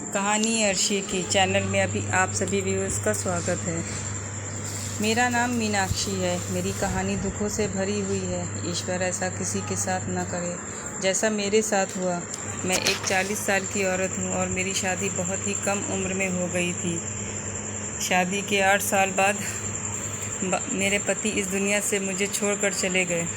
कहानी अर्शी की चैनल में अभी आप सभी व्यूअर्स का स्वागत है। मेरा नाम मीनाक्षी है। मेरी कहानी दुखों से भरी हुई है। ईश्वर ऐसा किसी के साथ ना करे जैसा मेरे साथ हुआ। मैं एक 40 साल की औरत हूँ और मेरी शादी बहुत ही कम उम्र में हो गई थी। शादी के 8 साल बाद मेरे पति इस दुनिया से मुझे छोड़कर चले गए।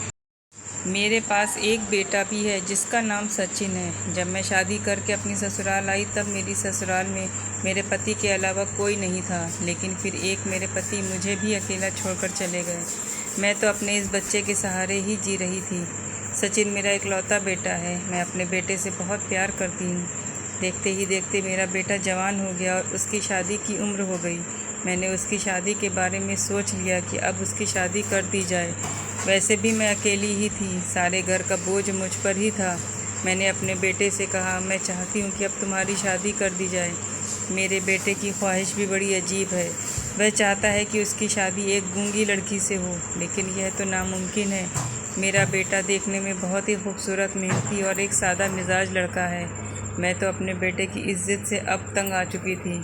मेरे पास एक बेटा भी है जिसका नाम सचिन है। जब मैं शादी करके अपनी ससुराल आई तब मेरी ससुराल में मेरे पति के अलावा कोई नहीं था, लेकिन फिर एक मेरे पति मुझे भी अकेला छोड़कर चले गए। मैं तो अपने इस बच्चे के सहारे ही जी रही थी। सचिन मेरा इकलौता बेटा है। मैं अपने बेटे से बहुत प्यार करती हूँ। देखते ही देखते मेरा बेटा जवान हो गया और उसकी शादी की उम्र हो गई। मैंने उसकी शादी के बारे में सोच लिया कि अब उसकी शादी कर दी जाए। वैसे भी मैं अकेली ही थी, सारे घर का बोझ मुझ पर ही था। मैंने अपने बेटे से कहा, मैं चाहती हूँ कि अब तुम्हारी शादी कर दी जाए। मेरे बेटे की ख्वाहिश भी बड़ी अजीब है। वह चाहता है कि उसकी शादी एक गूंगी लड़की से हो, लेकिन यह तो नामुमकिन है। मेरा बेटा देखने में बहुत ही खूबसूरत, मेहनती और एक सादा मिजाज लड़का है। मैं तो अपने बेटे की इज्जत से अब तंग आ चुकी थी।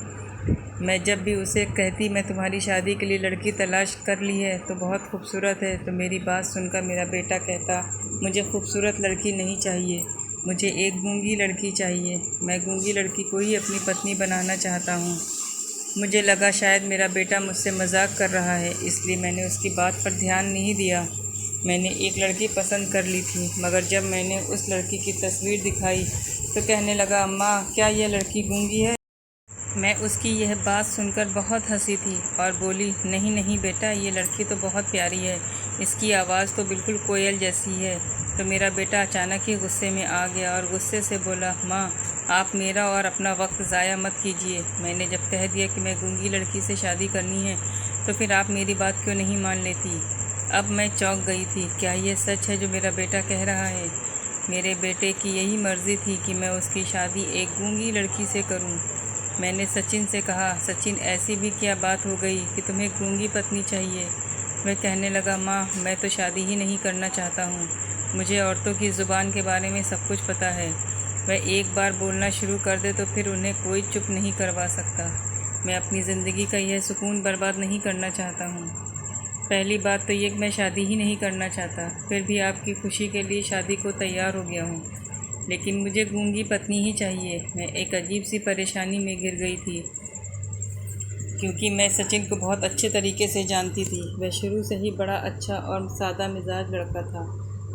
मैं जब भी उसे कहती मैं तुम्हारी शादी के लिए लड़की तलाश कर ली है तो बहुत खूबसूरत है, तो मेरी बात सुनकर मेरा बेटा कहता, मुझे खूबसूरत लड़की नहीं चाहिए, मुझे एक गूंगी लड़की चाहिए। मैं गूंगी लड़की को ही अपनी पत्नी बनाना चाहता हूँ। मुझे लगा शायद मेरा बेटा मुझसे मजाक कर रहा है, इसलिए मैंने उसकी बात पर ध्यान नहीं दिया। मैंने एक लड़की पसंद कर ली थी, मगर जब मैंने उस लड़की की तस्वीर दिखाई तो कहने लगा, अम्मा क्या यह लड़की गूंगी है? मैं उसकी यह बात सुनकर बहुत हंसी थी और बोली, नहीं नहीं बेटा, ये लड़की तो बहुत प्यारी है, इसकी आवाज़ तो बिल्कुल कोयल जैसी है। तो मेरा बेटा अचानक ही गुस्से में आ गया और गुस्से से बोला, माँ आप मेरा और अपना वक्त ज़ाया मत कीजिए। मैंने जब कह दिया कि मैं गूंगी लड़की से शादी करनी है तो फिर आप मेरी बात क्यों नहीं मान लेती? अब मैं चौंक गई थी। क्या यह सच है जो मेरा बेटा कह रहा है? मेरे बेटे की यही मर्ज़ी थी कि मैं उसकी शादी एक गूंगी लड़की से करूं। मैंने सचिन से कहा, सचिन ऐसी भी क्या बात हो गई कि तुम्हें गूंगी पत्नी चाहिए? वह कहने लगा, माँ मैं तो शादी ही नहीं करना चाहता हूँ। मुझे औरतों की ज़ुबान के बारे में सब कुछ पता है। वह एक बार बोलना शुरू कर दे तो फिर उन्हें कोई चुप नहीं करवा सकता। मैं अपनी ज़िंदगी का यह सुकून बर्बाद नहीं करना चाहता हूँ। पहली बात तो ये कि मैं शादी ही नहीं करना चाहता, फिर भी आपकी खुशी के लिए शादी को तैयार हो गया हूँ, लेकिन मुझे गूंगी पत्नी ही चाहिए। मैं एक अजीब सी परेशानी में घिर गई थी, क्योंकि मैं सचिन को बहुत अच्छे तरीके से जानती थी। वह शुरू से ही बड़ा अच्छा और सादा मिजाज लड़का था,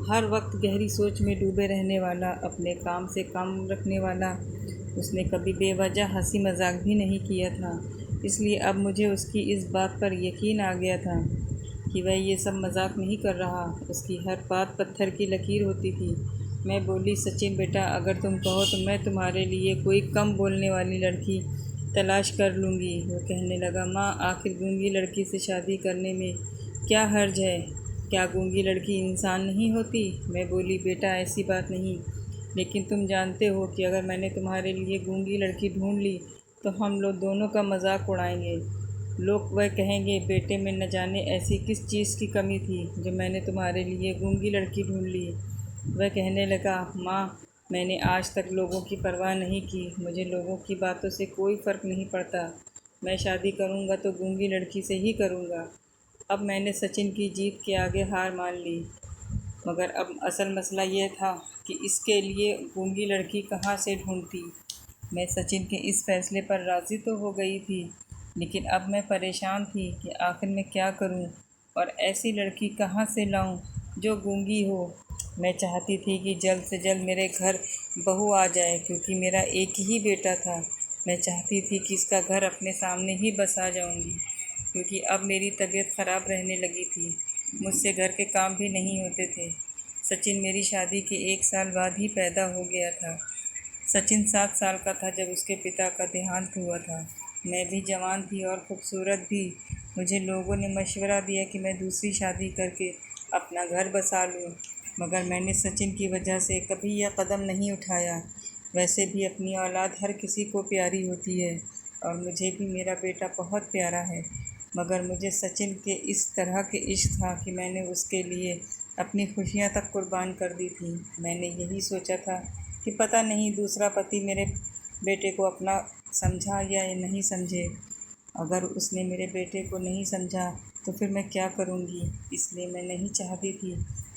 हर वक्त गहरी सोच में डूबे रहने वाला, अपने काम से काम रखने वाला। उसने कभी बेवजह हंसी मजाक भी नहीं किया था, इसलिए अब मुझे उसकी इस बात पर यकीन आ गया था कि वह ये सब मजाक नहीं कर रहा। उसकी हर बात पत्थर की लकीर होती थी। मैं बोली, सचिन बेटा अगर तुम कहो तो मैं तुम्हारे लिए कोई कम बोलने वाली लड़की तलाश कर लूँगी। वो कहने लगा, माँ आखिर गूंगी लड़की से शादी करने में क्या हर्ज है? क्या गूंगी लड़की इंसान नहीं होती? मैं बोली, बेटा ऐसी बात नहीं, लेकिन तुम जानते हो कि अगर मैंने तुम्हारे लिए गूंगी लड़की ढूंढ ली तो हम लोग दोनों का मजाक उड़ाएंगे। लोग वह कहेंगे, बेटे में न जाने ऐसी किस चीज़ की कमी थी जो मैंने तुम्हारे लिए गूंगी लड़की ढूंढ ली। वह कहने लगा, माँ मैंने आज तक लोगों की परवाह नहीं की, मुझे लोगों की बातों से कोई फ़र्क नहीं पड़ता। मैं शादी करूँगा तो गूंगी लड़की से ही करूँगा। अब मैंने सचिन की जीत के आगे हार मान ली, मगर अब असल मसला ये था कि इसके लिए गूंगी लड़की कहाँ से ढूंढती। मैं सचिन के इस फैसले पर राज़ी तो हो गई थी, लेकिन अब मैं परेशान थी कि आखिर मैं क्या करूं और ऐसी लड़की कहाँ से लाऊं जो गूंगी हो। मैं चाहती थी कि जल्द से जल्द मेरे घर बहू आ जाए, क्योंकि मेरा एक ही बेटा था। मैं चाहती थी कि इसका घर अपने सामने ही बसा जाऊंगी, क्योंकि अब मेरी तबीयत ख़राब रहने लगी थी। मुझसे घर के काम भी नहीं होते थे। सचिन मेरी शादी के 1 साल बाद ही पैदा हो गया था। सचिन 7 साल का था जब उसके पिता का देहांत हुआ था। मैं भी जवान थी और ख़ूबसूरत भी। मुझे लोगों ने मशवरा दिया कि मैं दूसरी शादी करके अपना घर बसा लूं, मगर मैंने सचिन की वजह से कभी यह कदम नहीं उठाया। वैसे भी अपनी औलाद हर किसी को प्यारी होती है और मुझे भी मेरा बेटा बहुत प्यारा है, मगर मुझे सचिन के इस तरह के इश्क था कि मैंने उसके लिए अपनी खुशियाँ तक कुर्बान कर दी थी। मैंने यही सोचा था कि पता नहीं दूसरा पति मेरे बेटे को अपना समझा या नहीं समझे, अगर उसने मेरे बेटे को नहीं समझा तो फिर मैं क्या करूँगी। इसलिए मैं नहीं चाहती थी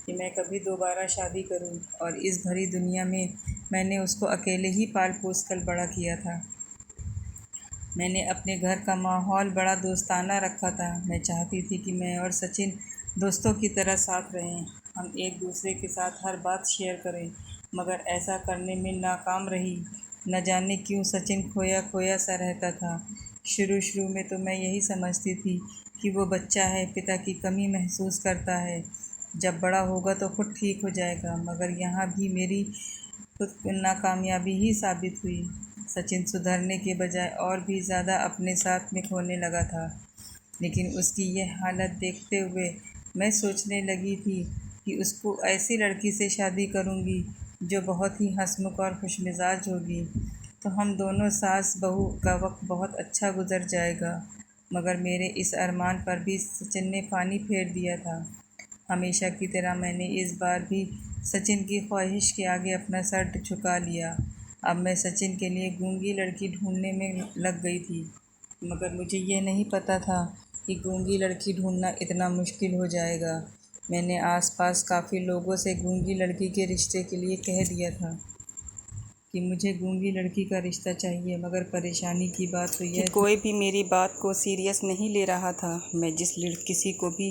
कि मैं कभी दोबारा शादी करूँ, और इस भरी दुनिया में मैंने उसको अकेले ही पाल पोस कर बड़ा किया था। मैंने अपने घर का माहौल बड़ा दोस्ताना रखा था। मैं चाहती थी कि मैं और सचिन दोस्तों की तरह साथ रहें, हम एक दूसरे के साथ हर बात शेयर करें, मगर ऐसा करने में नाकाम रही। न जाने क्यों सचिन खोया खोया सा रहता था। शुरू शुरू में तो मैं यही समझती थी कि वो बच्चा है, पिता की कमी महसूस करता है, जब बड़ा होगा तो खुद ठीक हो जाएगा। मगर यहाँ भी मेरी खुद नाकामयाबी ही साबित हुई। सचिन सुधरने के बजाय और भी ज़्यादा अपने साथ में खोने लगा था। लेकिन उसकी यह हालत देखते हुए मैं सोचने लगी थी कि उसको ऐसी लड़की से शादी करूंगी जो बहुत ही हंसमुख और खुशमिजाज होगी, तो हम दोनों सास बहू का वक्त बहुत अच्छा गुजर जाएगा। मगर मेरे इस अरमान पर भी सचिन ने पानी फेर दिया था। हमेशा की तरह मैंने इस बार भी सचिन की ख्वाहिश के आगे अपना सर झुका लिया। अब मैं सचिन के लिए गूंगी लड़की ढूंढने में लग गई थी, मगर मुझे यह नहीं पता था कि गूंगी लड़की ढूंढना इतना मुश्किल हो जाएगा। मैंने आसपास काफ़ी लोगों से गूंगी लड़की के रिश्ते के लिए कह दिया था कि मुझे गूंगी लड़की का रिश्ता चाहिए, मगर परेशानी की बात तो यह कोई भी मेरी बात को सीरियस नहीं ले रहा था। मैं जिस किसी को भी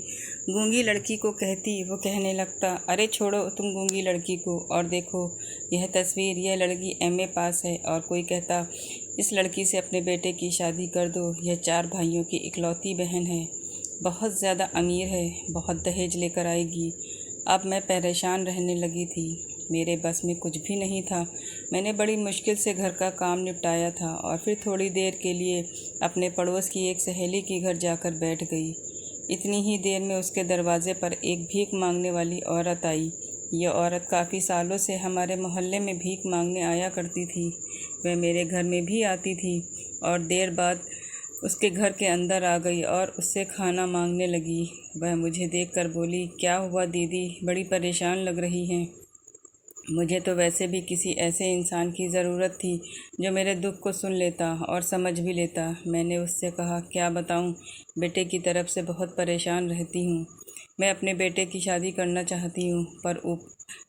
गूंगी लड़की को कहती, वो कहने लगता, अरे छोड़ो तुम गूंगी लड़की को, और देखो यह तस्वीर, यह लड़की एमए पास है। और कोई कहता, इस लड़की से अपने बेटे की शादी कर दो, यह 4 भाइयों की इकलौती बहन है, बहुत ज़्यादा अमीर है, बहुत दहेज लेकर आएगी। अब मैं परेशान रहने लगी थी, मेरे बस में कुछ भी नहीं था। मैंने बड़ी मुश्किल से घर का काम निपटाया था और फिर थोड़ी देर के लिए अपने पड़ोस की एक सहेली के घर जाकर बैठ गई। इतनी ही देर में उसके दरवाज़े पर एक भीख मांगने वाली औरत आई। यह औरत काफ़ी सालों से हमारे मोहल्ले में भीख मांगने आया करती थी। वह मेरे घर में भी आती थी और देर बाद उसके घर के अंदर आ गई और उससे खाना मांगने लगी। वह मुझे देखकर बोली, क्या हुआ दीदी, बड़ी परेशान लग रही हैं। मुझे तो वैसे भी किसी ऐसे इंसान की ज़रूरत थी जो मेरे दुख को सुन लेता और समझ भी लेता। मैंने उससे कहा, क्या बताऊं, बेटे की तरफ से बहुत परेशान रहती हूँ। मैं अपने बेटे की शादी करना चाहती हूँ, पर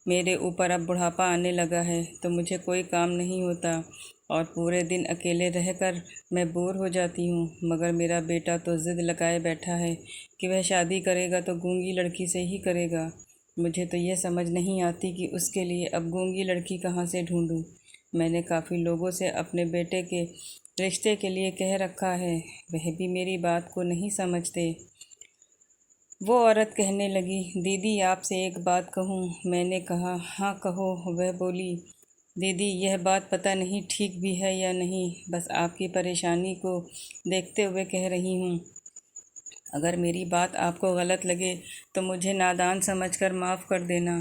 मेरे ऊपर अब बुढ़ापा आने लगा है तो मुझे कोई काम नहीं होता और पूरे दिन अकेले रहकर मैं बोर हो जाती हूँ। मगर मेरा बेटा तो ज़िद लगाए बैठा है कि वह शादी करेगा तो गूंगी लड़की से ही करेगा। मुझे तो यह समझ नहीं आती कि उसके लिए अब गूंगी लड़की कहाँ से ढूंढूं। मैंने काफ़ी लोगों से अपने बेटे के रिश्ते के लिए कह रखा है, वह भी मेरी बात को नहीं समझते। वो औरत कहने लगी, दीदी आपसे एक बात कहूँ। मैंने कहा, हाँ कहो। वह बोली, दीदी यह बात पता नहीं ठीक भी है या नहीं, बस आपकी परेशानी को देखते हुए कह रही हूँ। अगर मेरी बात आपको गलत लगे तो मुझे नादान समझकर माफ़ कर देना।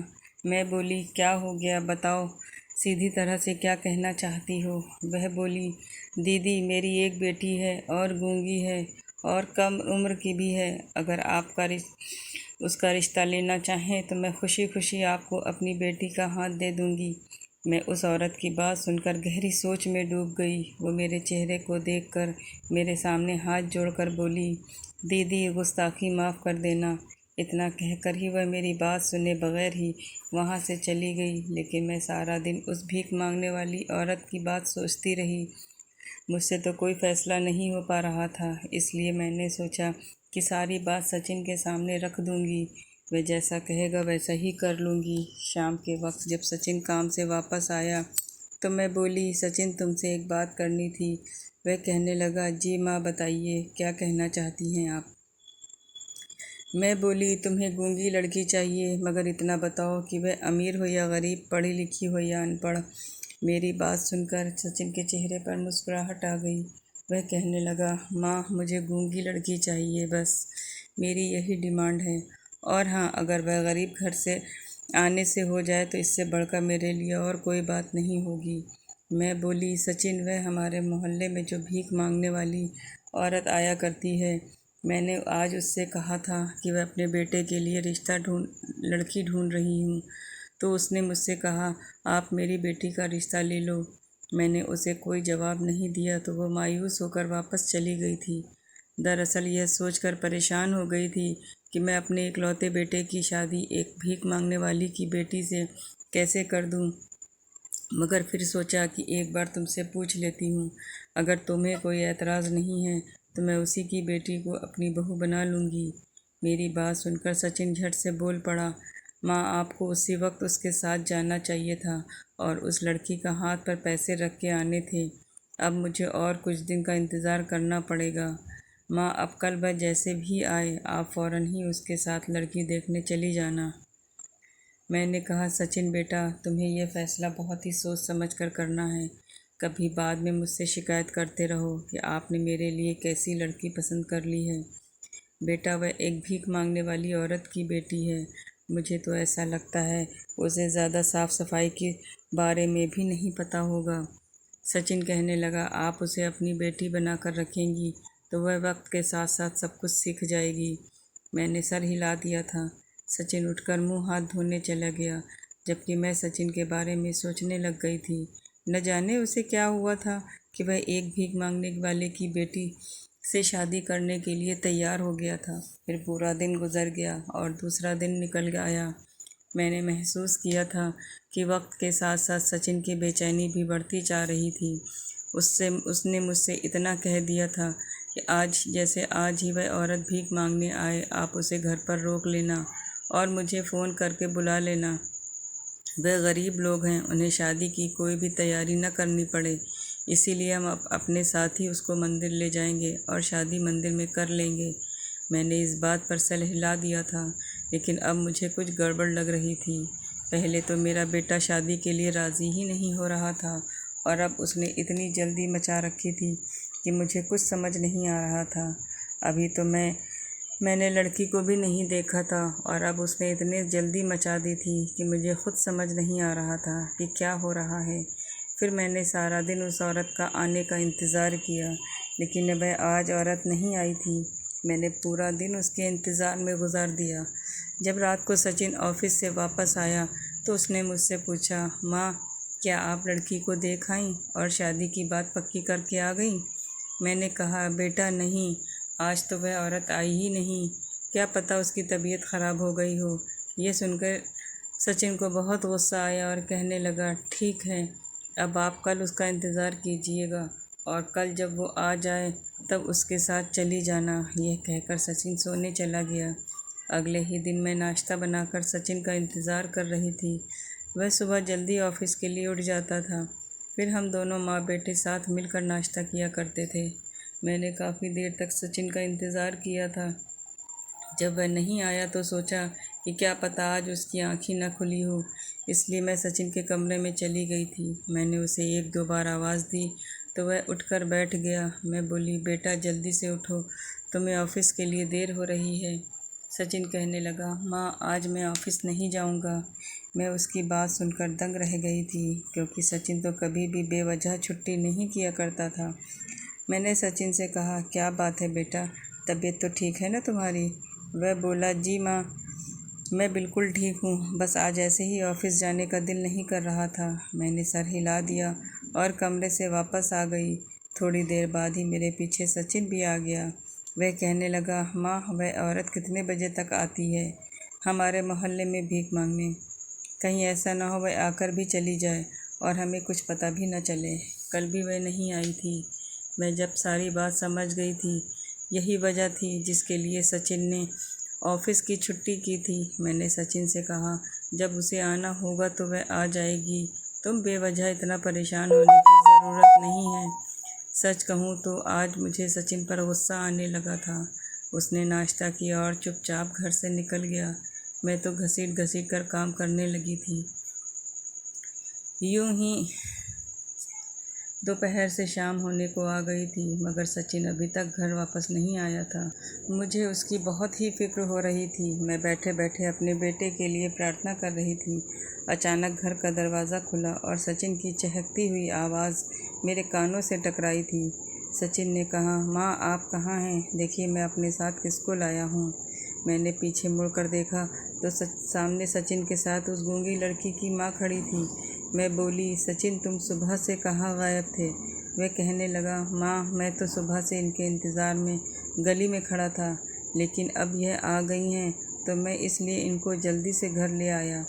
मैं बोली, क्या हो गया, बताओ सीधी तरह से क्या कहना चाहती हो। वह बोली, दीदी मेरी एक बेटी है और गूंगी है और कम उम्र की भी है। अगर आप उसका रिश्ता लेना चाहें तो मैं खुशी खुशी आपको अपनी बेटी का हाथ दे दूंगी। मैं उस औरत की बात सुनकर गहरी सोच में डूब गई। वो मेरे चेहरे को देखकर मेरे सामने हाथ जोड़कर बोली, दीदी गुस्ताखी माफ़ कर देना। इतना कहकर ही वह मेरी बात सुने बगैर ही वहाँ से चली गई। लेकिन मैं सारा दिन उस भीख मांगने वाली औरत की बात सोचती रही। मुझसे तो कोई फ़ैसला नहीं हो पा रहा था, इसलिए मैंने सोचा कि सारी बात सचिन के सामने रख दूंगी। वह जैसा कहेगा वैसा ही कर लूँगी। शाम के वक्त जब सचिन काम से वापस आया तो मैं बोली, सचिन तुमसे एक बात करनी थी। वह कहने लगा, जी माँ बताइए, क्या कहना चाहती हैं आप। मैं बोली, तुम्हें गूंगी लड़की चाहिए, मगर इतना बताओ कि वह अमीर हो या गरीब, पढ़ी लिखी हो या अनपढ़। मेरी बात सुनकर सचिन के चेहरे पर मुस्कुराहट आ गई। वह कहने लगा, माँ मुझे गूंगी लड़की चाहिए, बस मेरी यही डिमांड है। और हाँ, अगर वह गरीब घर से आने से हो जाए तो इससे बढ़कर मेरे लिए और कोई बात नहीं होगी। मैं बोली, सचिन वह हमारे मोहल्ले में जो भीख मांगने वाली औरत आया करती है, मैंने आज उससे कहा था कि वह अपने बेटे के लिए लड़की ढूंढ रही हूँ, तो उसने मुझसे कहा, आप मेरी बेटी का रिश्ता ले लो। मैंने उसे कोई जवाब नहीं दिया तो वह मायूस होकर वापस चली गई थी। दरअसल यह सोचकर परेशान हो गई थी कि मैं अपने इकलौते बेटे की शादी एक भीख मांगने वाली की बेटी से कैसे कर दूं। मगर फिर सोचा कि एक बार तुमसे पूछ लेती हूँ। अगर तुम्हें कोई एतराज़ नहीं है तो मैं उसी की बेटी को अपनी बहू बना लूँगी। मेरी बात सुनकर सचिन झट से बोल पड़ा, माँ, आपको उसी वक्त उसके साथ जाना चाहिए था और उस लड़की का हाथ पर पैसे रख के आने थे। अब मुझे और कुछ दिन का इंतज़ार करना पड़ेगा। माँ, अब कल वह जैसे भी आए आप फ़ौरन ही उसके साथ लड़की देखने चली जाना। मैंने कहा, सचिन बेटा, तुम्हें यह फ़ैसला बहुत ही सोच समझ कर करना है। कभी बाद में मुझसे शिकायत करते रहो कि आपने मेरे लिए कैसी लड़की पसंद कर ली है। बेटा, वह एक भीख मांगने वाली औरत की बेटी है। मुझे तो ऐसा लगता है उसे ज़्यादा साफ़ सफाई के बारे में भी नहीं पता होगा। सचिन कहने लगा, आप उसे अपनी बेटी बना कर रखेंगी तो वह वक्त के साथ साथ सब कुछ सीख जाएगी। मैंने सर हिला दिया था। सचिन उठकर मुंह हाथ धोने चला गया, जबकि मैं सचिन के बारे में सोचने लग गई थी। न जाने उसे क्या हुआ था कि वह एक भीख मांगने वाले की बेटी से शादी करने के लिए तैयार हो गया था। फिर पूरा दिन गुजर गया और दूसरा दिन निकल आया। मैंने महसूस किया था कि वक्त के साथ साथ सचिन की बेचैनी भी बढ़ती जा रही थी। उसने मुझसे इतना कह दिया था कि आज ही वह औरत भीख मांगने आए, आप उसे घर पर रोक लेना और मुझे फ़ोन करके बुला लेना। वे गरीब लोग हैं, उन्हें शादी की कोई भी तैयारी न करनी पड़े, इसीलिए हम अपने साथ ही उसको मंदिर ले जाएंगे और शादी मंदिर में कर लेंगे। मैंने इस बात पर सर हिला दिया था, लेकिन अब मुझे कुछ गड़बड़ लग रही थी। पहले तो मेरा बेटा शादी के लिए राज़ी ही नहीं हो रहा था और अब उसने इतनी जल्दी मचा रखी थी कि मुझे कुछ समझ नहीं आ रहा था। अभी तो मैंने लड़की को भी नहीं देखा था और अब उसने इतने जल्दी मचा दी थी कि मुझे खुद समझ नहीं आ रहा था कि क्या हो रहा है। फिर मैंने सारा दिन उस औरत का आने का इंतज़ार किया, लेकिन वह आज औरत नहीं आई थी। मैंने पूरा दिन उसके इंतज़ार में गुजार दिया। जब रात को सचिन ऑफिस से वापस आया तो उसने मुझसे पूछा, माँ, क्या आप लड़की को देख आईं और शादी की बात पक्की करके आ गईं? मैंने कहा, बेटा नहीं, आज तो वह औरत आई ही नहीं। क्या पता उसकी तबीयत ख़राब हो गई हो। ये सुनकर सचिन को बहुत गुस्सा आया और कहने लगा, ठीक है, अब आप कल उसका इंतज़ार कीजिएगा और कल जब वो आ जाए तब उसके साथ चली जाना। यह कहकर सचिन सोने चला गया। अगले ही दिन मैं नाश्ता बनाकर सचिन का इंतज़ार कर रही थी। वह सुबह जल्दी ऑफिस के लिए उठ जाता था। फिर हम दोनों माँ बेटे साथ मिलकर नाश्ता किया करते थे। मैंने काफ़ी देर तक सचिन का इंतज़ार किया था। जब वह नहीं आया तो सोचा कि क्या पता आज उसकी आँख ही न खुली हो, इसलिए मैं सचिन के कमरे में चली गई थी। मैंने उसे एक दो बार आवाज़ दी तो वह उठकर बैठ गया। मैं बोली, बेटा जल्दी से उठो, तुम्हें ऑफिस के लिए देर हो रही है। सचिन कहने लगा, माँ, आज मैं ऑफिस नहीं जाऊँगा। मैं उसकी बात सुनकर दंग रह गई थी, क्योंकि सचिन तो कभी भी बेवजह छुट्टी नहीं किया करता था। मैंने सचिन से कहा, क्या बात है बेटा, तबीयत तो ठीक है ना तुम्हारी? वह बोला, जी माँ, मैं बिल्कुल ठीक हूँ, बस आज ऐसे ही ऑफिस जाने का दिल नहीं कर रहा था। मैंने सर हिला दिया और कमरे से वापस आ गई। थोड़ी देर बाद ही मेरे पीछे सचिन भी आ गया। वह कहने लगा, माँ, वह औरत कितने बजे तक आती है हमारे मोहल्ले में भीख मांगने? कहीं ऐसा ना हो वह आकर भी चली जाए और हमें कुछ पता भी न चले। कल भी वह नहीं आई थी। मैं जब सारी बात समझ गई थी, यही वजह थी जिसके लिए सचिन ने ऑफिस की छुट्टी की थी। मैंने सचिन से कहा, जब उसे आना होगा तो वह आ जाएगी, तुम बेवजह इतना परेशान होने की ज़रूरत नहीं है। सच कहूँ तो आज मुझे सचिन पर गुस्सा आने लगा था। उसने नाश्ता किया और चुपचाप घर से निकल गया। मैं तो घसीट घसीट कर काम करने लगी थी। यूं ही दोपहर से शाम होने को आ गई थी, मगर सचिन अभी तक घर वापस नहीं आया था। मुझे उसकी बहुत ही फिक्र हो रही थी। मैं बैठे बैठे अपने बेटे के लिए प्रार्थना कर रही थी। अचानक घर का दरवाज़ा खुला और सचिन की चहकती हुई आवाज़ मेरे कानों से टकराई थी। सचिन ने कहा, माँ, आप कहाँ हैं? देखिए मैं अपने साथ किसको लाया हूँ। मैंने पीछे मुड़कर देखा तो सामने सचिन के साथ उस गूंगी लड़की की माँ खड़ी थी। मैं बोली, सचिन तुम सुबह से कहाँ गायब थे? वह कहने लगा, माँ मैं तो सुबह से इनके इंतज़ार में गली में खड़ा था, लेकिन अब यह आ गई हैं तो मैं इसलिए इनको जल्दी से घर ले आया।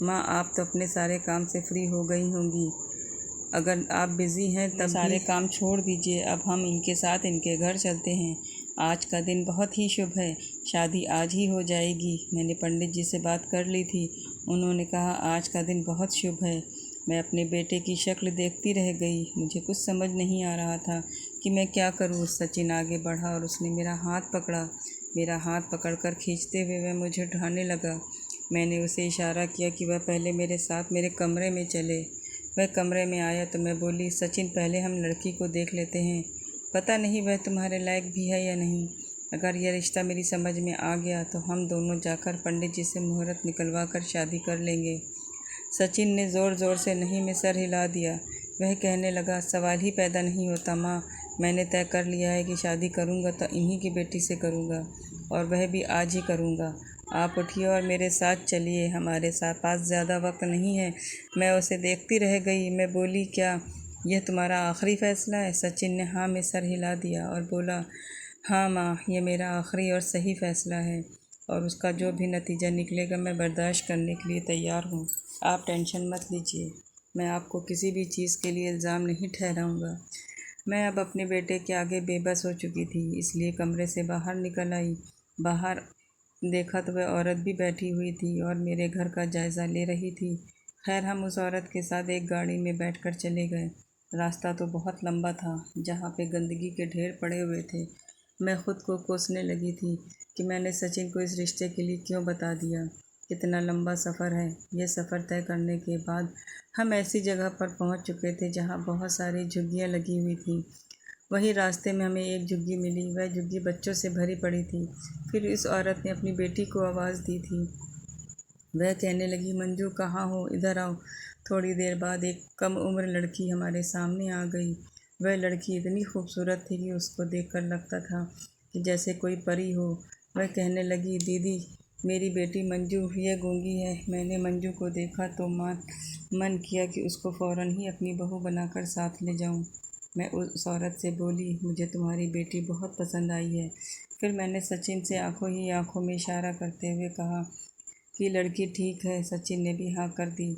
माँ आप तो अपने सारे काम से फ्री हो गई होंगी, अगर आप बिज़ी हैं तब सारे काम छोड़ दीजिए, अब हम इनके साथ इनके घर चलते हैं। आज का दिन बहुत ही शुभ है, शादी आज ही हो जाएगी। मैंने पंडित जी से बात कर ली थी, उन्होंने कहा आज का दिन बहुत शुभ है। मैं अपने बेटे की शक्ल देखती रह गई, मुझे कुछ समझ नहीं आ रहा था कि मैं क्या करूँ। सचिन आगे बढ़ा और उसने मेरा हाथ पकड़ा। मेरा हाथ पकड़कर खींचते हुए वह मुझे उठाने लगा। मैंने उसे इशारा किया कि वह पहले मेरे साथ मेरे कमरे में चले। वह कमरे में आया तो मैं बोली, सचिन पहले हम लड़की को देख लेते हैं, पता नहीं वह तुम्हारे लायक भी है या नहीं। अगर यह रिश्ता मेरी समझ में आ गया तो हम दोनों जाकर पंडित जी से मुहूर्त निकलवा कर शादी कर लेंगे। सचिन ने ज़ोर ज़ोर से नहीं में सर हिला दिया। वह कहने लगा, सवाल ही पैदा नहीं होता माँ, मैंने तय कर लिया है कि शादी करूँगा तो इन्हीं की बेटी से करूँगा, और वह भी आज ही करूँगा। आप उठिए और मेरे साथ चलिए, हमारे पास ज़्यादा वक्त नहीं है। मैं उसे देखती रह गई। मैं बोली, क्या यह तुम्हारा आखिरी फ़ैसला है? सचिन ने हाँ में सर हिला दिया और बोला, हाँ माँ, यह मेरा आखिरी और सही फ़ैसला है, और उसका जो भी नतीजा निकलेगा मैं बर्दाश्त करने के लिए तैयार हूँ। आप टेंशन मत लीजिए, मैं आपको किसी भी चीज़ के लिए इल्ज़ाम नहीं ठहराऊँगा। मैं अब अपने बेटे के आगे बेबस हो चुकी थी, इसलिए कमरे से बाहर निकल आई। बाहर देखा तो वह औरत भी बैठी हुई थी और मेरे घर का जायज़ा ले रही थी। खैर हम उस औरत के साथ एक गाड़ी में बैठकर चले गए। रास्ता तो बहुत लंबा था, जहाँ पे गंदगी के ढेर पड़े हुए थे। मैं ख़ुद को कोसने लगी थी कि मैंने सचिन को इस रिश्ते के लिए क्यों बता दिया। कितना लंबा सफ़र है। यह सफ़र तय करने के बाद हम ऐसी जगह पर पहुंच चुके थे जहां बहुत सारी झुग्गियां लगी हुई थीं। वहीं रास्ते में हमें एक झुग्गी मिली, वह झुग्गी बच्चों से भरी पड़ी थी। फिर इस औरत ने अपनी बेटी को आवाज़ दी थी। वह कहने लगी, मंजू कहाँ हो, इधर आओ। थोड़ी देर बाद एक कम उम्र लड़की हमारे सामने आ गई। वह लड़की इतनी खूबसूरत थी कि उसको देखकर लगता था कि जैसे कोई परी हो। वह कहने लगी, दीदी मेरी बेटी मंजू ये गूंगी है। मैंने मंजू को देखा तो मन किया कि उसको फ़ौरन ही अपनी बहू बनाकर साथ ले जाऊं। मैं उस औरत से बोली, मुझे तुम्हारी बेटी बहुत पसंद आई है। फिर मैंने सचिन से आंखों ही आंखों में इशारा करते हुए कहा कि लड़की ठीक है। सचिन ने भी हाँ कर दी।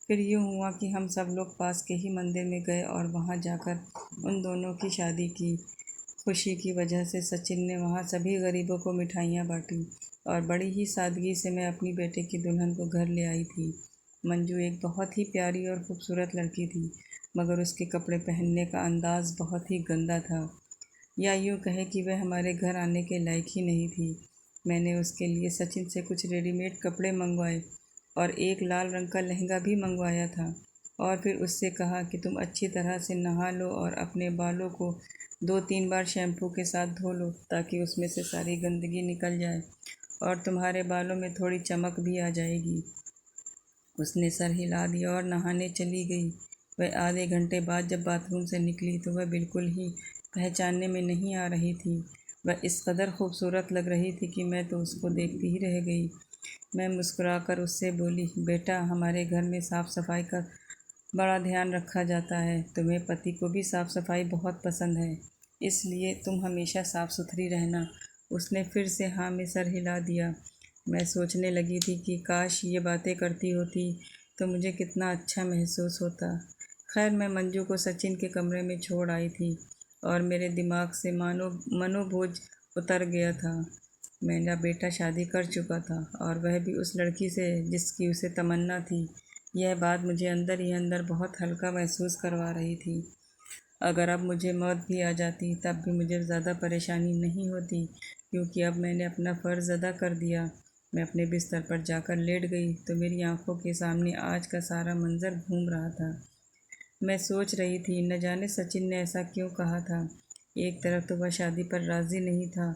फिर यूँ हुआ कि हम सब लोग पास के ही मंदिर में गए और वहाँ जाकर उन दोनों की शादी की। खुशी की वजह से सचिन ने वहाँ सभी गरीबों को मिठाइयाँ बांटी और बड़ी ही सादगी से मैं अपनी बेटे की दुल्हन को घर ले आई थी। मंजू एक बहुत ही प्यारी और खूबसूरत लड़की थी, मगर उसके कपड़े पहनने का अंदाज़ बहुत ही गंदा था, या यूँ कहे कि वह हमारे घर आने के लायक ही नहीं थी। मैंने उसके लिए सचिन से कुछ रेडीमेड कपड़े मंगवाए और एक लाल रंग का लहंगा भी मंगवाया था, और फिर उससे कहा कि तुम अच्छी तरह से नहा लो और अपने बालों को 2-3 बार शैम्पू के साथ धो लो, ताकि उसमें से सारी गंदगी निकल जाए और तुम्हारे बालों में थोड़ी चमक भी आ जाएगी। उसने सर हिला दिया और नहाने चली गई। वह आधे घंटे बाद जब बाथरूम से निकली तो वह बिल्कुल ही पहचानने में नहीं आ रही थी। वह इस कदर खूबसूरत लग रही थी कि मैं तो उसको देखती ही रह गई। मैं मुस्कुराकर उससे बोली, बेटा हमारे घर में साफ़ सफाई का बड़ा ध्यान रखा जाता है। तुम्हें पति को भी साफ़ सफाई बहुत पसंद है, इसलिए तुम हमेशा साफ़ सुथरी रहना। उसने फिर से हाँ में सर हिला दिया। मैं सोचने लगी थी कि काश ये बातें करती होती तो मुझे कितना अच्छा महसूस होता। खैर मैं मंजू को सचिन के कमरे में छोड़ आई थी और मेरे दिमाग से मनोबोझ उतर गया था। मेरा बेटा शादी कर चुका था और वह भी उस लड़की से जिसकी उसे तमन्ना थी। यह बात मुझे अंदर ही अंदर बहुत हल्का महसूस करवा रही थी। अगर अब मुझे मौत भी आ जाती तब भी मुझे ज़्यादा परेशानी नहीं होती, क्योंकि अब मैंने अपना फ़र्ज़ अदा कर दिया। मैं अपने बिस्तर पर जाकर लेट गई तो मेरी आंखों के सामने आज का सारा मंज़र घूम रहा था। मैं सोच रही थी, न जाने सचिन ने ऐसा क्यों कहा था। एक तरफ तो वह शादी पर राज़ी नहीं था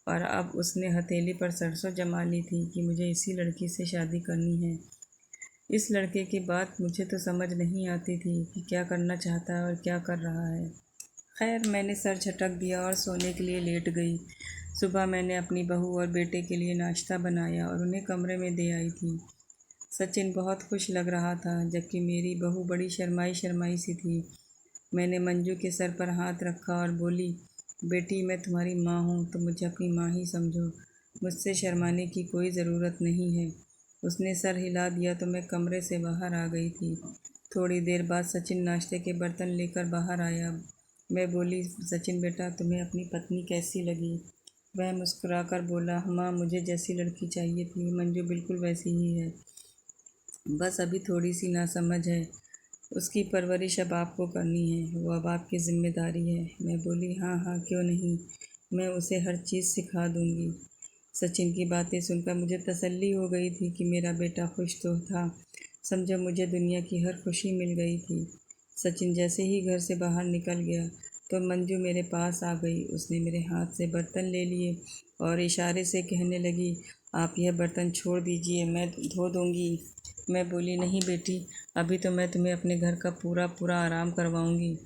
और अब उसने हथेली पर सरसों जमा ली थी कि मुझे इसी लड़की से शादी करनी है। इस लड़के की बात मुझे तो समझ नहीं आती थी कि क्या करना चाहता है और क्या कर रहा है। खैर मैंने सर झटक दिया और सोने के लिए लेट गई। सुबह मैंने अपनी बहू और बेटे के लिए नाश्ता बनाया और उन्हें कमरे में दे आई थी। सचिन बहुत खुश लग रहा था, जबकि मेरी बहू बड़ी शर्माई शर्माई सी थी। मैंने मंजू के सर पर हाथ रखा और बोली, बेटी मैं तुम्हारी माँ हूँ तो मुझे अपनी माँ ही समझो। मुझसे शर्माने की कोई ज़रूरत नहीं है। उसने सर हिला दिया तो मैं कमरे से बाहर आ गई थी। थोड़ी देर बाद सचिन नाश्ते के बर्तन लेकर बाहर आया। मैं बोली, सचिन बेटा तुम्हें अपनी पत्नी कैसी लगी? वह मुस्कुराकर बोला, माँ मुझे जैसी लड़की चाहिए थी मंजू बिल्कुल वैसी ही है, बस अभी थोड़ी सी नासमझ है। उसकी परवरिश अब आपको करनी है, वो अब आपकी जिम्मेदारी है। मैं बोली, हाँ हाँ क्यों नहीं, मैं उसे हर चीज़ सिखा दूंगी। सचिन की बातें सुनकर मुझे तसल्ली हो गई थी कि मेरा बेटा खुश तो था। समझो मुझे दुनिया की हर खुशी मिल गई थी। सचिन जैसे ही घर से बाहर निकल गया तो मंजू मेरे पास आ गई। उसने मेरे हाथ से बर्तन ले लिए और इशारे से कहने लगी, आप यह बर्तन छोड़ दीजिए, मैं धो दूंगी। मैं बोली, नहीं बेटी, अभी तो मैं तुम्हें अपने घर का पूरा पूरा आराम करवाऊंगी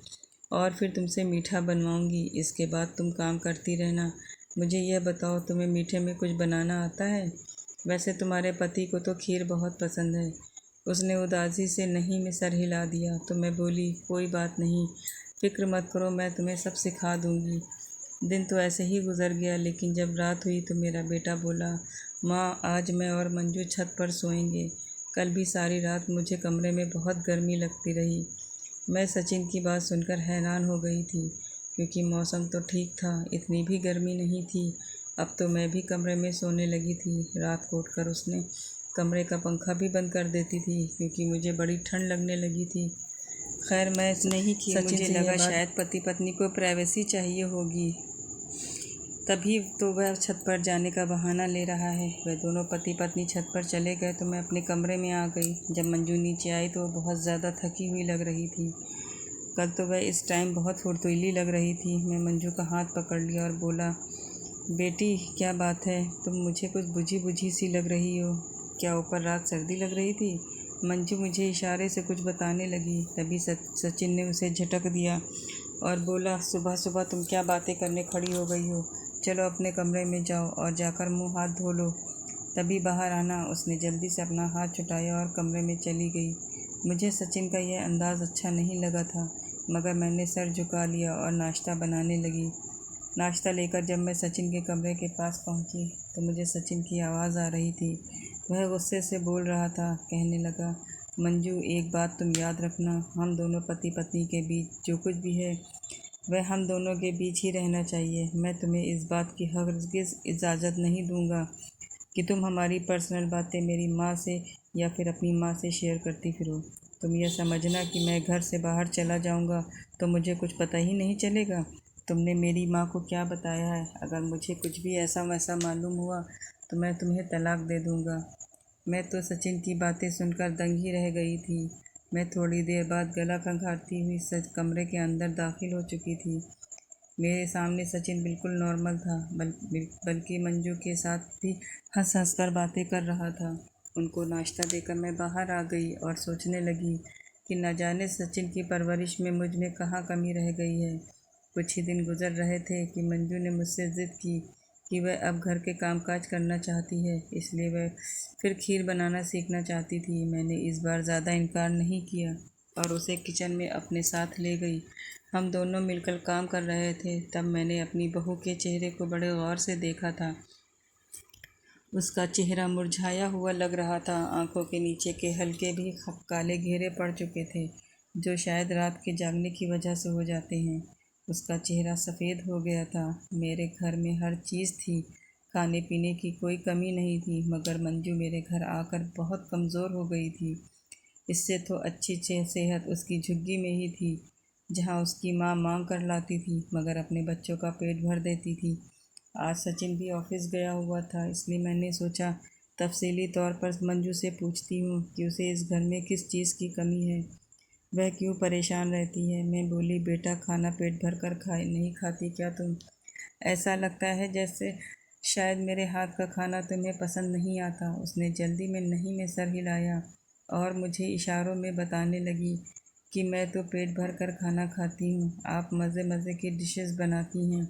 और फिर तुमसे मीठा बनवाऊंगी। इसके बाद तुम काम करती रहना। मुझे यह बताओ, तुम्हें मीठे में कुछ बनाना आता है? वैसे तुम्हारे पति को तो खीर बहुत पसंद है। उसने उदासी से नहीं में सर हिला दिया तो मैं बोली, कोई बात नहीं, फिक्र मत करो, मैं तुम्हें सब सिखा दूंगी। दिन तो ऐसे ही गुजर गया, लेकिन जब रात हुई तो मेरा बेटा बोला, माँ आज मैं और मंजू छत पर सोएंगे। कल भी सारी रात मुझे कमरे में बहुत गर्मी लगती रही। मैं सचिन की बात सुनकर हैरान हो गई थी, क्योंकि मौसम तो ठीक था, इतनी भी गर्मी नहीं थी। अब तो मैं भी कमरे में सोने लगी थी। रात को उठकर उसने कमरे का पंखा भी बंद कर देती थी, क्योंकि मुझे बड़ी ठंड लगने लगी थी। खैर मैं नहीं की, मुझे लगा शायद पति पत्नी को प्राइवेसी चाहिए होगी, तभी तो वह छत पर जाने का बहाना ले रहा है। वह दोनों पति पत्नी छत पर चले गए तो मैं अपने कमरे में आ गई। जब मंजू नीचे आई तो वो बहुत ज़्यादा थकी हुई लग रही थी। कल तो वह इस टाइम बहुत फुर्तीली लग रही थी। मैं मंजू का हाथ पकड़ लिया और बोला, बेटी क्या बात है, तुम मुझे कुछ बुझी बुझी सी लग रही हो। क्या ऊपर रात सर्दी लग रही थी? मंजू मुझे इशारे से कुछ बताने लगी। तभी सचिन ने उसे झटक दिया और बोला, सुबह सुबह तुम क्या बातें करने खड़ी हो गई हो? चलो अपने कमरे में जाओ और जाकर मुंह हाथ धो लो, तभी बाहर आना। उसने जल्दी से अपना हाथ छुटाया और कमरे में चली गई। मुझे सचिन का यह अंदाज़ अच्छा नहीं लगा था, मगर मैंने सर झुका लिया और नाश्ता बनाने लगी। नाश्ता लेकर जब मैं सचिन के कमरे के पास पहुंची तो मुझे सचिन की आवाज़ आ रही थी। वह गुस्से से बोल रहा था। कहने लगा, मंजू एक बात तुम याद रखना, हम दोनों पति पत्नी के बीच जो कुछ भी है वह हम दोनों के बीच ही रहना चाहिए। मैं तुम्हें इस बात की हरगिज़ इजाज़त नहीं दूंगा कि तुम हमारी पर्सनल बातें मेरी माँ से या फिर अपनी माँ से शेयर करती फिरो। तुम यह समझना कि मैं घर से बाहर चला जाऊंगा तो मुझे कुछ पता ही नहीं चलेगा। तुमने मेरी माँ को क्या बताया है? अगर मुझे कुछ भी ऐसा वैसा मालूम हुआ तो मैं तुम्हें तलाक दे दूंगा। मैं तो सचिन की बातें सुनकर दंग ही रह गई थी। मैं थोड़ी देर बाद गला खंगालती हुई कमरे के अंदर दाखिल हो चुकी थी। मेरे सामने सचिन बिल्कुल नॉर्मल था, बल्कि मंजू के साथ भी हंस हंस कर बातें कर रहा था। उनको नाश्ता देकर मैं बाहर आ गई और सोचने लगी कि न जाने सचिन की परवरिश में मुझ में कहाँ कमी रह गई है। कुछ ही दिन गुजर रहे थे कि मंजू ने मुझसे ज़िद की कि वह अब घर के कामकाज करना चाहती है, इसलिए वह फिर खीर बनाना सीखना चाहती थी। मैंने इस बार ज़्यादा इनकार नहीं किया और उसे किचन में अपने साथ ले गई। हम दोनों मिलकर काम कर रहे थे। तब मैंने अपनी बहू के चेहरे को बड़े गौर से देखा था। उसका चेहरा मुरझाया हुआ लग रहा था। आंखों के नीचे के हल्के भी काले घेरे पड़ चुके थे, जो शायद रात के जागने की वजह से हो जाते हैं। उसका चेहरा सफ़ेद हो गया था। मेरे घर में हर चीज़ थी, खाने पीने की कोई कमी नहीं थी, मगर मंजू मेरे घर आकर बहुत कमज़ोर हो गई थी। इससे तो अच्छी सेहत उसकी झुग्गी में ही थी, जहाँ उसकी माँ मांग कर लाती थी, मगर अपने बच्चों का पेट भर देती थी। आज सचिन भी ऑफिस गया हुआ था, इसलिए मैंने सोचा तफसीली तौर पर मंजू से पूछती हूँ कि उसे इस घर में किस चीज़ की कमी है, वह क्यों परेशान रहती है। मैं बोली, बेटा खाना पेट भर कर नहीं खाती क्या तुम? ऐसा लगता है जैसे शायद मेरे हाथ का खाना तुम्हें पसंद नहीं आता। उसने जल्दी में नहीं में सर हिलाया और मुझे इशारों में बताने लगी कि मैं तो पेट भर कर खाना खाती हूँ, आप मज़े मज़े की डिशेस बनाती हैं।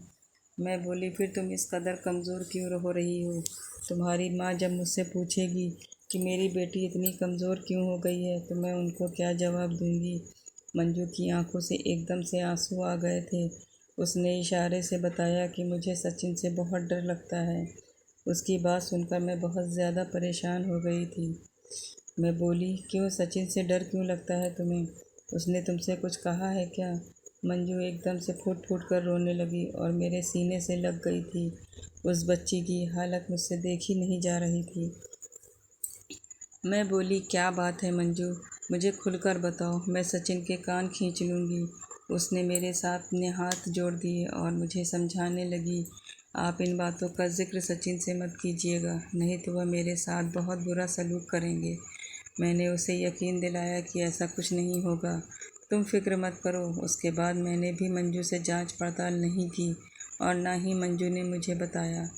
मैं बोली, फिर तुम इस कदर कमज़ोर क्यों हो रही हो? तुम्हारी माँ जब मुझसे पूछेगी कि मेरी बेटी इतनी कमज़ोर क्यों हो गई है, तो मैं उनको क्या जवाब दूंगी। मंजू की आंखों से एकदम से आंसू आ गए थे। उसने इशारे से बताया कि मुझे सचिन से बहुत डर लगता है। उसकी बात सुनकर मैं बहुत ज़्यादा परेशान हो गई थी। मैं बोली, क्यों, सचिन से डर क्यों लगता है तुम्हें? उसने तुमसे कुछ कहा है क्या? मंजू एकदम से फूट फूट कर रोने लगी और मेरे सीने से लग गई थी। उस बच्ची की हालत मुझसे देखी नहीं जा रही थी। मैं बोली, क्या बात है मंजू, मुझे खुलकर बताओ, मैं सचिन के कान खींच लूँगी। उसने मेरे साथ अपने हाथ जोड़ दिए और मुझे समझाने लगी, आप इन बातों का जिक्र सचिन से मत कीजिएगा, नहीं तो वह मेरे साथ बहुत बुरा सलूक करेंगे। मैंने उसे यकीन दिलाया कि ऐसा कुछ नहीं होगा, तुम फिक्र मत करो। उसके बाद मैंने भी मंजू से जांच पड़ताल नहीं की और ना ही मंजू ने मुझे बताया।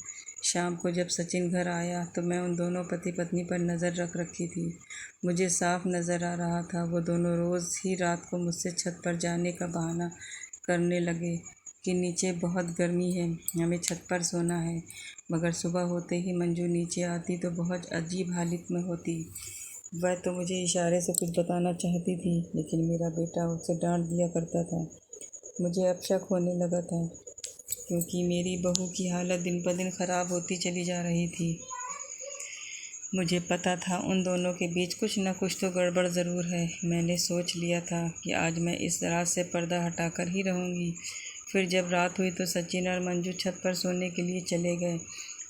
शाम को जब सचिन घर आया तो मैं उन दोनों पति पत्नी पर नज़र रख रखी थी। मुझे साफ नज़र आ रहा था वो दोनों रोज़ ही रात को मुझसे छत पर जाने का बहाना करने लगे कि नीचे बहुत गर्मी है, हमें छत पर सोना है। मगर सुबह होते ही मंजू नीचे आती तो बहुत अजीब हालत में होती। वह तो मुझे इशारे से कुछ बताना चाहती थी, लेकिन मेरा बेटा उसे डांट दिया करता था। मुझे अब शक होने लगा था, क्योंकि मेरी बहू की हालत दिन ब दिन ख़राब होती चली जा रही थी। मुझे पता था उन दोनों के बीच कुछ न कुछ तो गड़बड़ ज़रूर है। मैंने सोच लिया था कि आज मैं इस रात से पर्दा हटाकर ही रहूँगी। फिर जब रात हुई तो सचिन और मंजू छत पर सोने के लिए चले गए,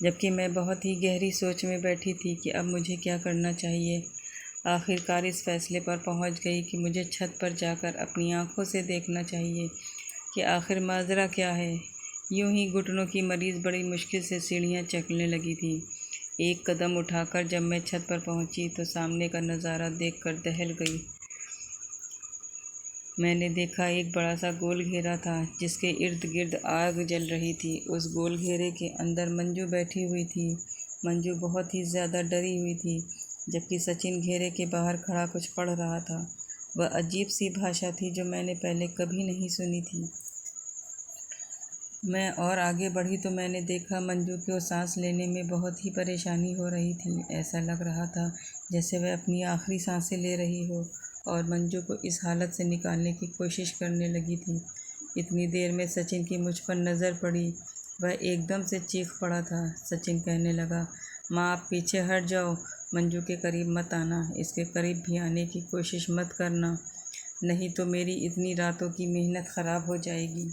जबकि मैं बहुत ही गहरी सोच में बैठी थी कि अब मुझे क्या करना चाहिए। आखिरकार इस फैसले पर पहुंच गई कि मुझे छत पर जाकर अपनी आंखों से देखना चाहिए कि आखिर माजरा क्या है। यूं ही घुटनों की मरीज़ बड़ी मुश्किल से सीढ़ियां चढ़ने लगी थी। एक कदम उठाकर जब मैं छत पर पहुंची तो सामने का नज़ारा देखकर दहल गई। मैंने देखा एक बड़ा सा गोल घेरा था जिसके इर्द गिर्द आग जल रही थी। उस गोल घेरे के अंदर मंजू बैठी हुई थी। मंजू बहुत ही ज़्यादा डरी हुई थी, जबकि सचिन घेरे के बाहर खड़ा कुछ पढ़ रहा था। वह अजीब सी भाषा थी जो मैंने पहले कभी नहीं सुनी थी। मैं और आगे बढ़ी तो मैंने देखा मंजू को सांस लेने में बहुत ही परेशानी हो रही थी। ऐसा लग रहा था जैसे वह अपनी आखिरी सांसें ले रही हो और मंजू को इस हालत से निकालने की कोशिश करने लगी थी। इतनी देर में सचिन की मुझ पर नज़र पड़ी। वह एकदम से चीख पड़ा था। सचिन कहने लगा, माँ आप पीछे हट जाओ, मंजू के करीब मत आना, इसके करीब भी आने की कोशिश मत करना, नहीं तो मेरी इतनी रातों की मेहनत ख़राब हो जाएगी।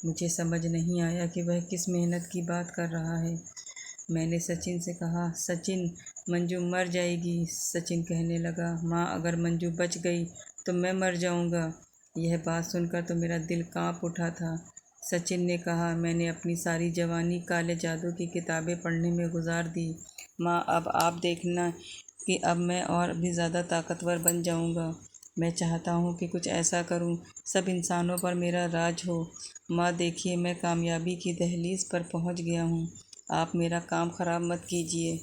मुझे समझ नहीं आया कि वह किस मेहनत की बात कर रहा है। मैंने सचिन से कहा, सचिन मंजू मर जाएगी। सचिन कहने लगा, माँ अगर मंजू बच गई तो मैं मर जाऊँगा। यह बात सुनकर तो मेरा दिल काँप उठा था। सचिन ने कहा, मैंने अपनी सारी जवानी काले जादू की किताबें पढ़ने में गुजार दी। माँ अब आप देखना कि अब मैं और भी ज़्यादा ताकतवर बन जाऊँगा। मैं चाहता हूँ कि कुछ ऐसा करूँ सब इंसानों पर मेरा राज हो। माँ देखिए, मैं कामयाबी की दहलीज पर पहुँच गया हूँ, आप मेरा काम ख़राब मत कीजिए।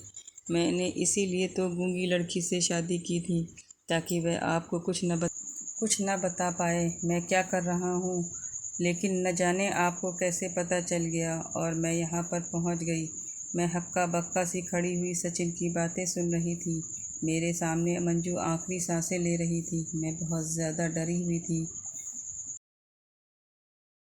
मैंने इसीलिए तो गूंगी लड़की से शादी की थी, ताकि वह आपको कुछ न बता पाए मैं क्या कर रहा हूँ। लेकिन न जाने आपको कैसे पता चल गया और मैं यहाँ पर पहुँच गई। मैं हक्का बक्का सी खड़ी हुई सचिन की बातें सुन रही थी। मेरे सामने मंजू आखिरी सांसें ले रही थी। मैं बहुत ज़्यादा डरी हुई थी।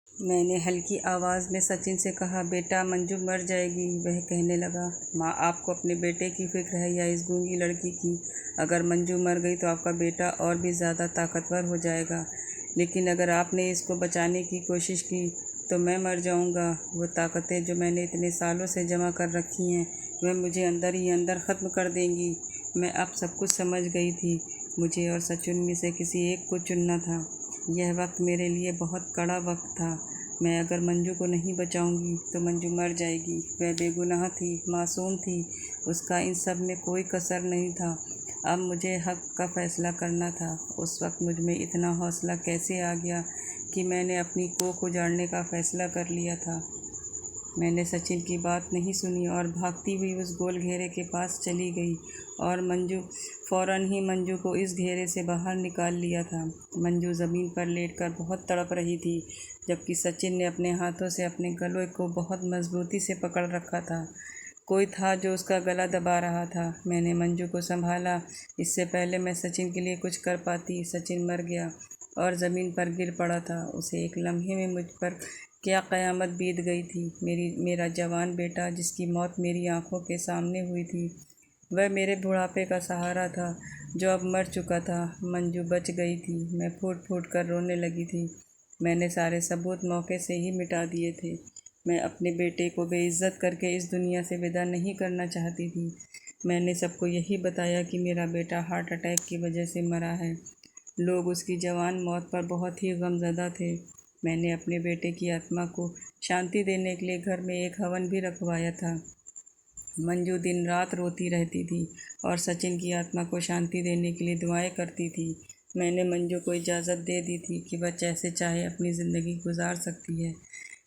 मैंने हल्की आवाज़ में सचिन से कहा, बेटा मंजू मर जाएगी। वह कहने लगा, माँ आपको अपने बेटे की फ़िक्र है या इस गूंगी लड़की की? अगर मंजू मर गई तो आपका बेटा और भी ज़्यादा ताकतवर हो जाएगा, लेकिन अगर आपने इसको बचाने की कोशिश की तो मैं मर जाऊँगा। वो ताकतें जो मैंने इतने सालों से जमा कर रखी हैं वह मुझे अंदर ही अंदर ख़त्म कर देंगी। मैं अब सब कुछ समझ गई थी। मुझे और सचिन में से किसी एक को चुनना था। यह वक्त मेरे लिए बहुत कड़ा वक्त था। मैं अगर मंजू को नहीं बचाऊंगी तो मंजू मर जाएगी। वह बेगुनाह थी, मासूम थी, उसका इन सब में कोई कसर नहीं था। अब मुझे हक का फ़ैसला करना था। उस वक्त मुझ में इतना हौसला कैसे आ गया कि मैंने अपनी कोख उजाड़ने का फ़ैसला कर लिया था। मैंने सचिन की बात नहीं सुनी और भागती हुई उस गोल घेरे के पास चली गई और फ़ौरन ही मंजू को इस घेरे से बाहर निकाल लिया था। मंजू ज़मीन पर लेटकर बहुत तड़प रही थी, जबकि सचिन ने अपने हाथों से अपने गले को बहुत मज़बूती से पकड़ रखा था। कोई था जो उसका गला दबा रहा था। मैंने मंजू को संभाला। इससे पहले मैं सचिन के लिए कुछ कर पाती। सचिन मर गया और ज़मीन पर गिर पड़ा था। उसे एक लम्हे में मुझ पर क्या क़यामत बीत गई थी। मेरा जवान बेटा, जिसकी मौत मेरी आंखों के सामने हुई थी, वह मेरे बुढ़ापे का सहारा था जो अब मर चुका था। मंजू बच गई थी। मैं फूट फूट कर रोने लगी थी। मैंने सारे सबूत मौके से ही मिटा दिए थे। मैं अपने बेटे को बेइज्जत करके इस दुनिया से विदा नहीं करना चाहती थी। मैंने सबको यही बताया कि मेरा बेटा हार्ट अटैक की वजह से मरा है। लोग उसकी जवान मौत पर बहुत ही गमज़दा थे। मैंने अपने बेटे की आत्मा को शांति देने के लिए घर में एक हवन भी रखवाया था। मंजू दिन रात रोती रहती थी और सचिन की आत्मा को शांति देने के लिए दुआएं करती थी। मैंने मंजू को इजाज़त दे दी थी कि वह जैसे चाहे अपनी ज़िंदगी गुजार सकती है।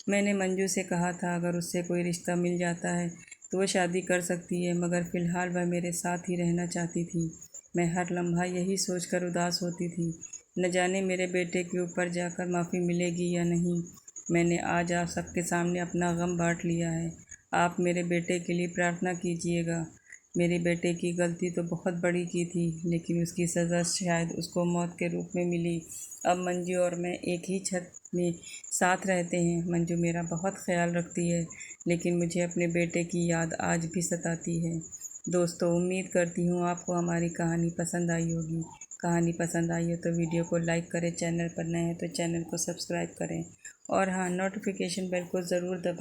मैंने मंजू से कहा था अगर उससे कोई रिश्ता मिल जाता है तो वो शादी कर सकती है, मगर फ़िलहाल वह मेरे साथ ही रहना चाहती थी। मैं हर लम्हा यही सोचकर उदास होती थी, न जाने मेरे बेटे के ऊपर जाकर माफ़ी मिलेगी या नहीं। मैंने आज आप सबके सामने अपना गम बांट लिया है। आप मेरे बेटे के लिए प्रार्थना कीजिएगा। मेरे बेटे की गलती तो बहुत बड़ी की थी, लेकिन उसकी सज़ा शायद उसको मौत के रूप में मिली। अब मंजू और मैं एक ही छत में साथ रहते हैं। मंजू मेरा बहुत ख्याल रखती है, लेकिन मुझे अपने बेटे की याद आज भी सताती है। दोस्तों, उम्मीद करती हूँ आपको हमारी कहानी पसंद आई होगी। कहानी पसंद आई हो तो वीडियो को लाइक करें, चैनल पर नए हैं तो चैनल को सब्सक्राइब करें और हाँ, नोटिफिकेशन बेल को ज़रूर दबाएं।